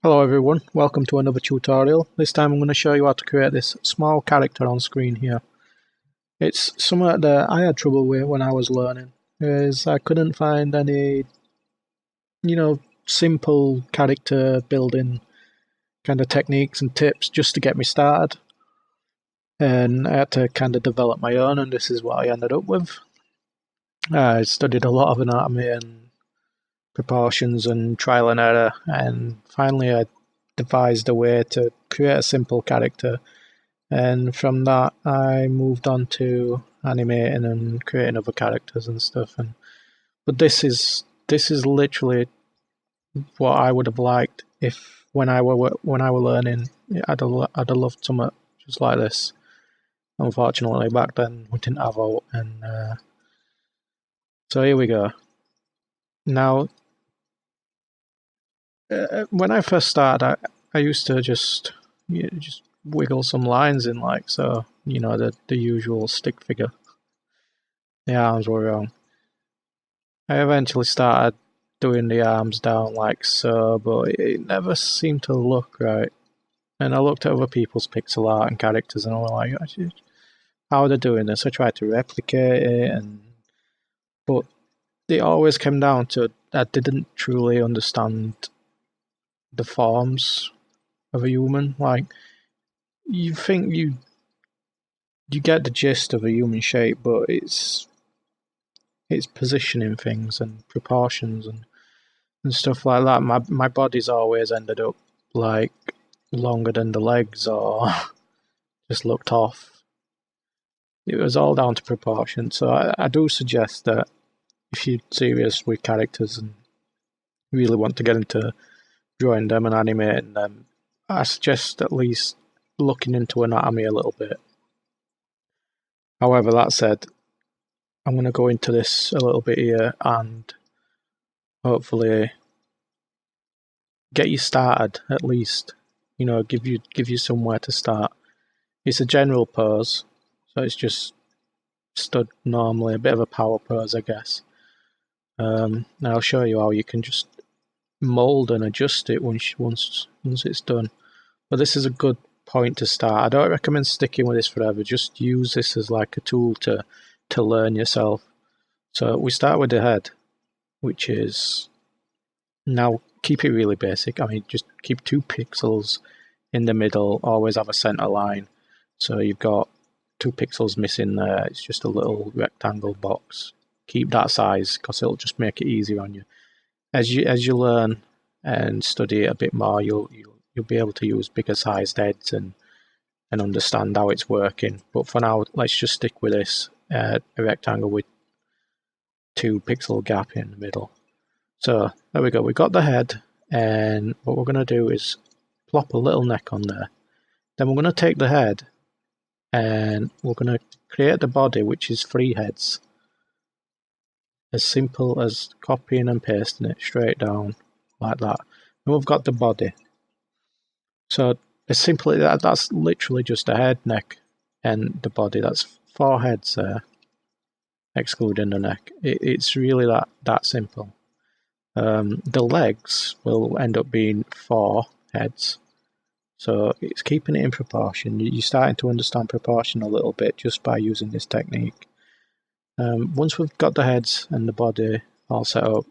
Hello everyone, welcome to another tutorial. This time I'm going to show you how to create this small character on screen here. It's something that I had trouble with when I was learning, is I couldn't find any, simple character building kind of techniques and tips just to get me started. And I had to kind of develop my own, and this is what I ended up with. I studied a lot of anatomy and proportions and trial and error, and finally I devised a way to create a simple character. And from that, I moved on to animating and creating other characters and stuff. But this is literally what I would have liked if when I were learning. I'd have loved something just like this. Unfortunately, back then we didn't have out, and so here we go. Now, when I first started, I used to just wiggle some lines in, like so. The usual stick figure. The arms were wrong. I eventually started doing the arms down like so, but it never seemed to look right. And I looked at other people's pixel art and characters, and I was like, how are they doing this? I tried to replicate it, but it always came down to I didn't truly understand the forms of a human. Like, you think you get the gist of a human shape, but it's positioning things and proportions and stuff like that. My body's always ended up like longer than the legs, or just looked off. It was all down to proportion. So I do suggest that if you're serious with characters and really want to get into drawing them and animating them, I suggest at least looking into anatomy a little bit. However, that said, I'm going to go into this a little bit here and hopefully get you started at least. Give you somewhere to start. It's a general pose, so it's just stood normally, a bit of a power pose, I guess. And I'll show you how you can just mold and adjust it once it's done. But this is a good point to start. I don't recommend sticking with this forever. Just use this as like a tool to learn yourself. So we start with the head, which is, now keep it really basic. I mean, just keep 2 pixels in the middle. Always have a center line. So you've got 2 pixels missing there. It's just a little rectangle box. Keep that size because it'll just make it easier on you. As you learn and study it a bit more, you'll be able to use bigger sized heads and understand how it's working. But for now, let's just stick with this a rectangle with 2 pixel gap in the middle. So there we go. We've got the head, and what we're going to do is plop a little neck on there. Then we're going to take the head and we're going to create the body, which is 3 heads. As simple as copying and pasting it straight down like that. And we've got the body. So as simply that's literally just a head, neck, and the body. That's 4 heads there, excluding the neck. It's really that simple. The legs will end up being 4 heads. So it's keeping it in proportion. You're starting to understand proportion a little bit just by using this technique. Once we've got the heads and the body all set up,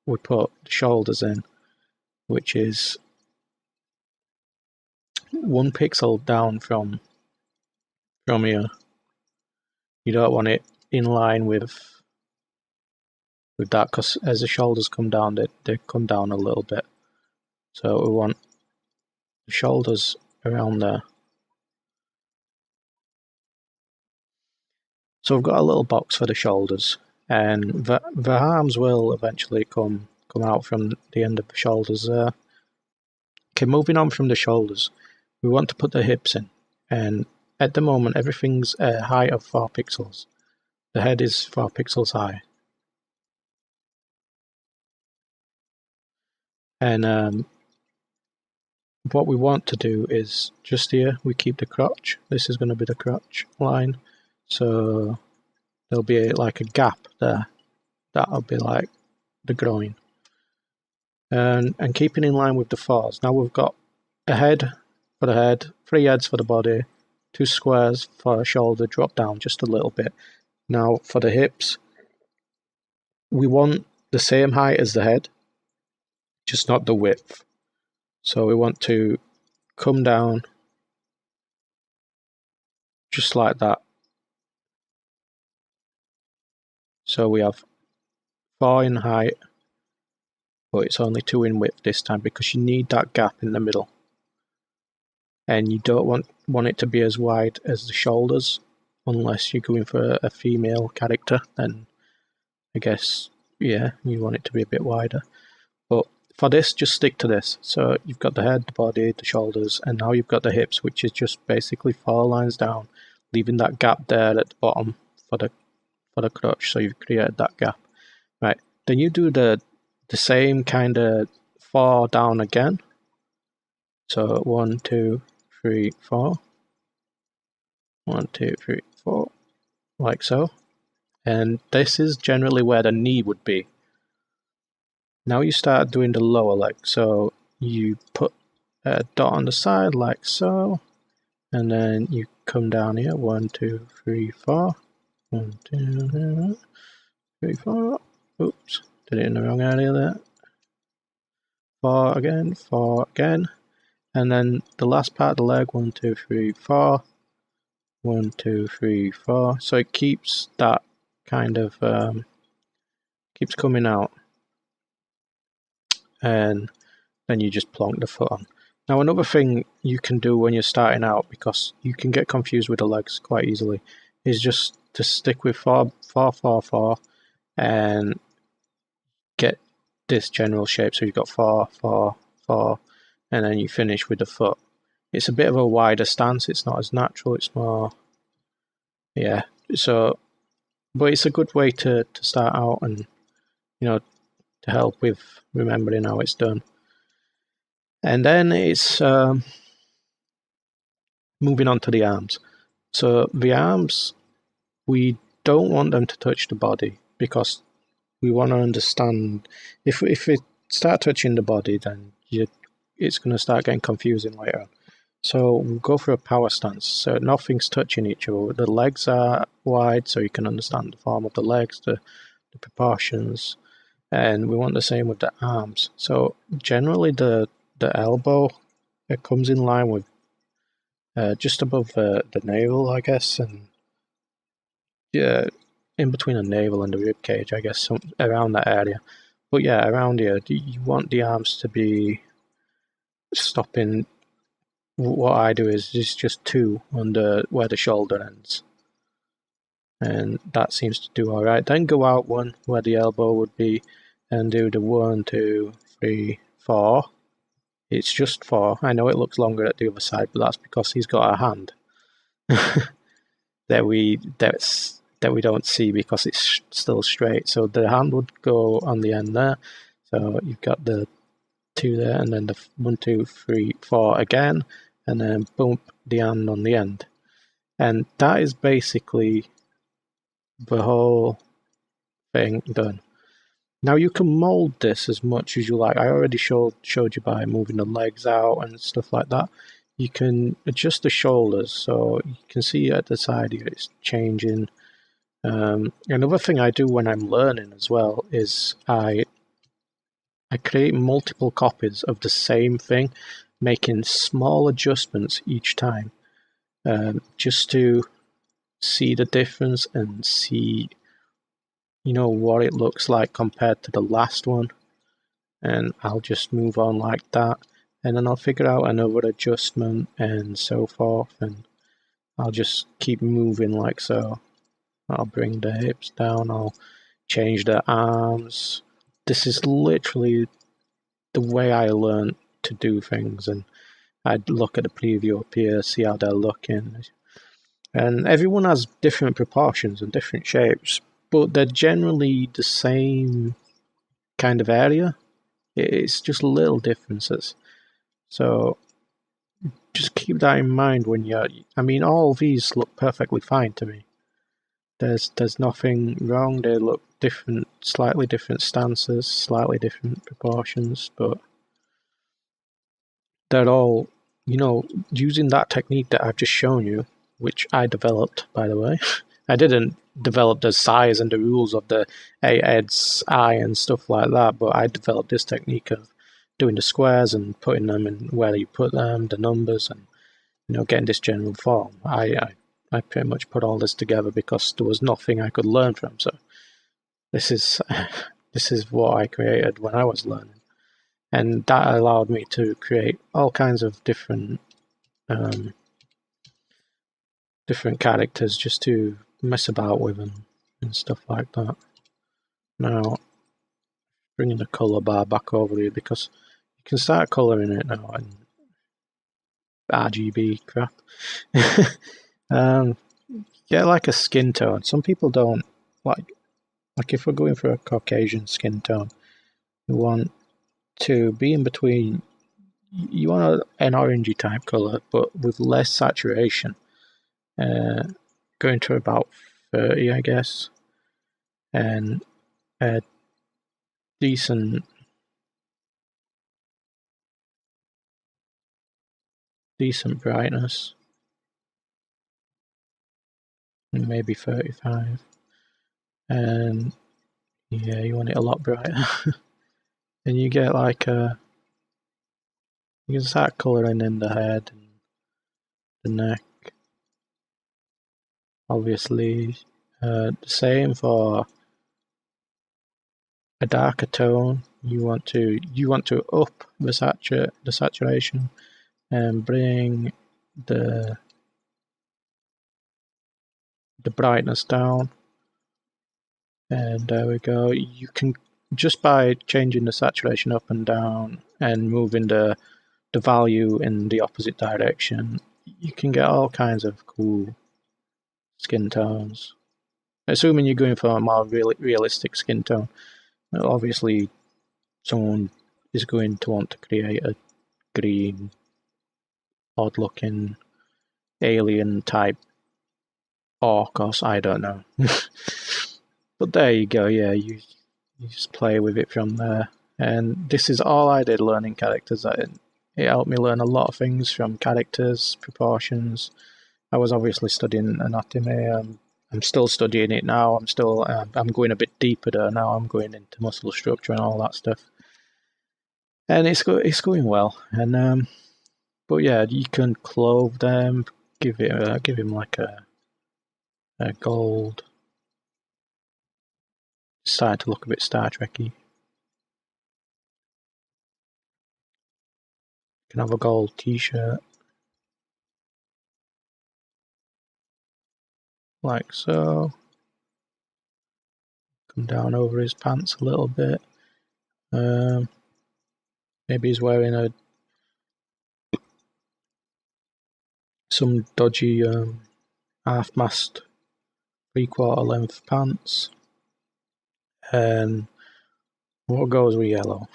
we put the shoulders in, which is 1 pixel down from here. You don't want it in line with that, because as the shoulders come down, they come down a little bit. So we want the shoulders around there. So we've got a little box for the shoulders, and the arms will eventually come out from the end of the shoulders there. Okay, moving on from the shoulders, we want to put the hips in, and at the moment everything's a height of 4 pixels. The head is 4 pixels high. And what we want to do is just here, we keep the crotch. This is going to be the crotch line. So there'll be like a gap there. That'll be like the groin. and keeping in line with the 4s. Now we've got a head for the head, 3 heads for the body, 2 squares for a shoulder, drop down just a little bit. Now for the hips, we want the same height as the head, just not the width. So we want to come down just like that. So we have 4 in height, but it's only 2 in width this time because you need that gap in the middle. And you don't want it to be as wide as the shoulders, unless you're going for a female character, then I guess, yeah, you want it to be a bit wider. But for this, just stick to this. So you've got the head, the body, the shoulders, and now you've got the hips, which is just basically 4 lines down, leaving that gap there at the bottom for the crotch, so you've created that gap. Right, then you do the same kind of 4 down again. So 1, 2, 3, 4. 1, 2, 3, 4, like so. And this is generally where the knee would be. Now you start doing the lower leg. So you put a dot on the side like so, and then you come down here. 1, 2, 3, 4. 1, 2, 3, 4. Oops, did it in the wrong area there. 4 again, 4 again. And then the last part of the leg, 1, 2, 3, 4. 1, 2, 3, 4. So it keeps that kind of keeps coming out, and then you just plonk the foot on. Now another thing you can do when you're starting out, because you can get confused with the legs quite easily, is just to stick with 4, 4, 4, 4, and get this general shape. So you've got 4, 4, 4, and then you finish with the foot. It's a bit of a wider stance. It's not as natural. It's more, yeah. So, but it's a good way to start out, and to help with remembering how it's done. And then it's moving on to the arms. So the arms, we don't want them to touch the body, because we want to understand, if we start touching the body, then it's going to start getting confusing later. So we'll go for a power stance. So nothing's touching each other. The legs are wide, so you can understand the form of the legs, the proportions. And we want the same with the arms. So generally the elbow, it comes in line with just above the navel, I guess, and yeah, in between the navel and the rib cage, I guess, around that area. But yeah, around here, you want the arms to be stopping. What I do is just 2 under where the shoulder ends, and that seems to do all right. Then go out 1 where the elbow would be, and do the 1, 2, 3, 4. It's just 4. I know it looks longer at the other side, but that's because he's got a hand that we don't see because it's still straight. So the hand would go on the end there. So you've got the 2 there, and then the 1, 2, 3, 4 again, and then bump the hand on the end. And that is basically the whole thing done. Now you can mold this as much as you like. I already showed you by moving the legs out and stuff like that. You can adjust the shoulders, so you can see at the side here it's changing. Another thing I do when I'm learning as well is I create multiple copies of the same thing, making small adjustments each time, just to see the difference and see what it looks like compared to the last one. And I'll just move on like that, and then I'll figure out another adjustment and so forth, and I'll just keep moving like so. I'll bring the hips down, I'll change the arms. This is literally the way I learned to do things, and I'd look at the preview up here, see how they're looking. And everyone has different proportions and different shapes, but they're generally the same kind of area. It's just little differences. So just keep that in mind when all these look perfectly fine to me. There's nothing wrong. They look different, slightly different stances, slightly different proportions, but they're all, using that technique that I've just shown you, which I developed, by the way. I didn't develop the size and the rules of the 8-heads eye and stuff like that, but I developed this technique of doing the squares and putting them in where you put them, the numbers, and getting this general form. I pretty much put all this together because there was nothing I could learn from. So this is this is what I created when I was learning, and that allowed me to create all kinds of different characters just to mess about with and stuff like that. Now, bringing the color bar back over here because you can start coloring it now in RGB crap. Get like a skin tone. Some people don't like if we're going for a Caucasian skin tone, you want to be in between. You want an orangey type color, but with less saturation. Going to about 30, I guess, and a decent brightness, maybe 35, and yeah, you want it a lot brighter. And you get like you can start colouring in the head and the neck. Obviously, the same for a darker tone. You want to up the saturation and bring the brightness down. And there we go. You can, just by changing the saturation up and down and moving the value in the opposite direction, you can get all kinds of cool skin tones. Assuming you're going for a more realistic skin tone. Obviously, someone is going to want to create a green, odd-looking alien type orc, or I don't know. But there you go. Yeah, you just play with it from there. And this is all I did learning characters. It helped me learn a lot of things from characters, proportions. I was obviously studying anatomy. I'm still studying it now. I'm going a bit deeper there now. I'm going into muscle structure and all that stuff. And it's going well. And but yeah, you can clothe them, give him like a gold. Starting to look a bit Star Trek-y. Can have a gold t-shirt. Like so. Come down over his pants a little bit. Maybe he's wearing some dodgy half-mast 3/4 length pants. And what goes with yellow?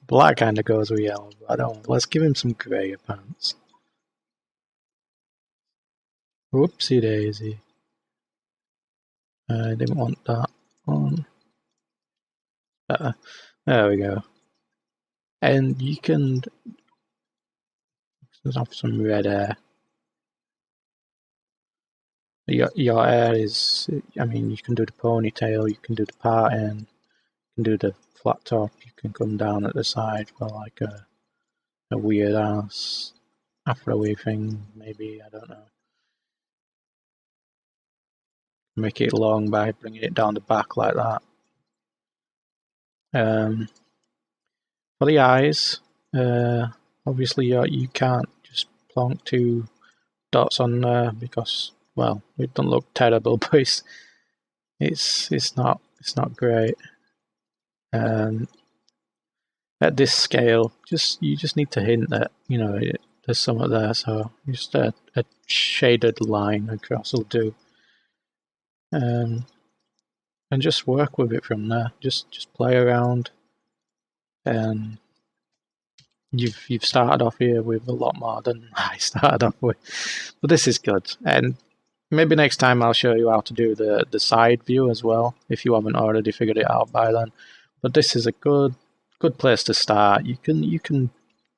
Black kind of goes with yellow, but I don't. Let's give him some grey pants. Whoopsie daisy. I didn't want that on. Better. There we go. And you can have some red hair. Your hair is, I mean, you can do the ponytail, you can do the parting, you can do the flat top, you can come down at the side for like a weird ass afro thing, maybe, I don't know. Make it long by bringing it down the back like that. For the eyes, obviously you can't just plonk 2 dots on there because, well, it doesn't look terrible, but it's not great. At this scale, you just need to hint that there's something there, so just a shaded line across will do. And just work with it from there. Just play around, and you've started off here with a lot more than I started off with. But this is good, and maybe next time I'll show you how to do the side view as well, if you haven't already figured it out by then. But this is a good place to start. You can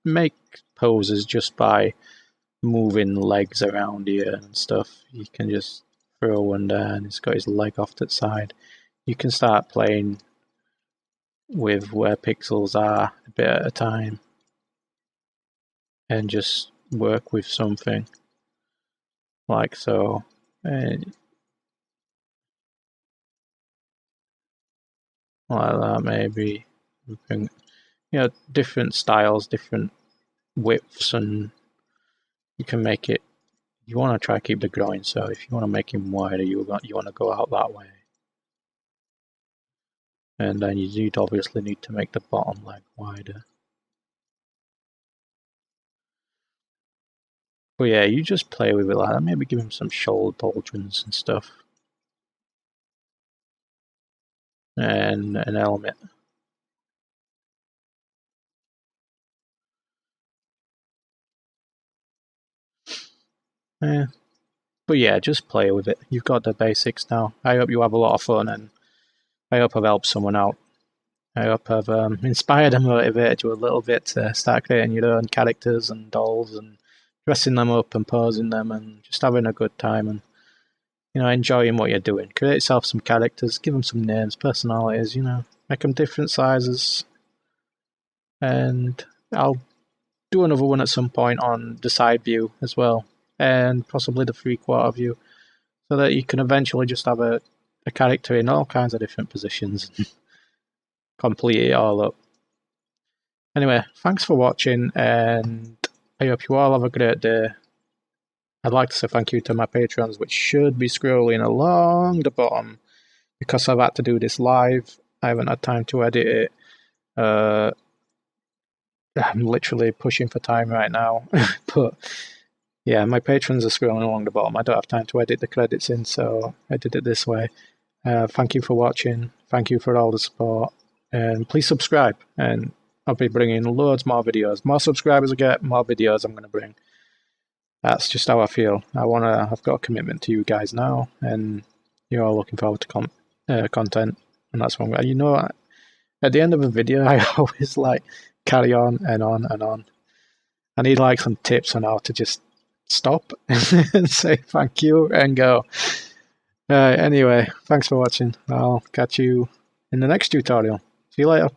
make poses just by moving legs around here and stuff. You can just throw one there and he's got his leg off to the side. You can start playing with where pixels are a bit at a time and just work with something like so. And like that, maybe. You know, different styles, different widths, and you can make it. You want to try to keep the groin, so if you want to make him wider, you want to go out that way. And then you'd obviously need to make the bottom leg wider. But yeah, you just play with it like that. Maybe give him some shoulder pauldrons and stuff. And an helmet. Yeah. But yeah, just play with it. You've got the basics now. I hope you have a lot of fun, and I hope I've helped someone out. I hope I've inspired and motivated you a little bit to start creating your own characters and dolls and dressing them up and posing them and just having a good time and, you know, enjoying what you're doing. Create yourself some characters, give them some names, personalities, you know, make them different sizes. And I'll do another one at some point on the side view as well, and possibly the 3/4 view, so that you can eventually just have a character in all kinds of different positions and complete it all up. Anyway, thanks for watching, and I hope you all have a great day. I'd like to say thank you to my patrons, which should be scrolling along the bottom, because I've had to do this live. I haven't had time to edit it. I'm literally pushing for time right now. But yeah, my patrons are scrolling along the bottom. I don't have time to edit the credits in, so I did it this way. Thank you for watching. Thank you for all the support. And please subscribe. And I'll be bringing loads more videos. More subscribers I get, more videos I'm going to bring. That's just how I feel. I've got a commitment to you guys now, and you're all looking forward to content, and that's what I'm going. You know, at the end of a video, I always like carry on and on and on. I need like some tips on how to just stop and say thank you and go. Anyway, thanks for watching. I'll catch you in the next tutorial. See you later.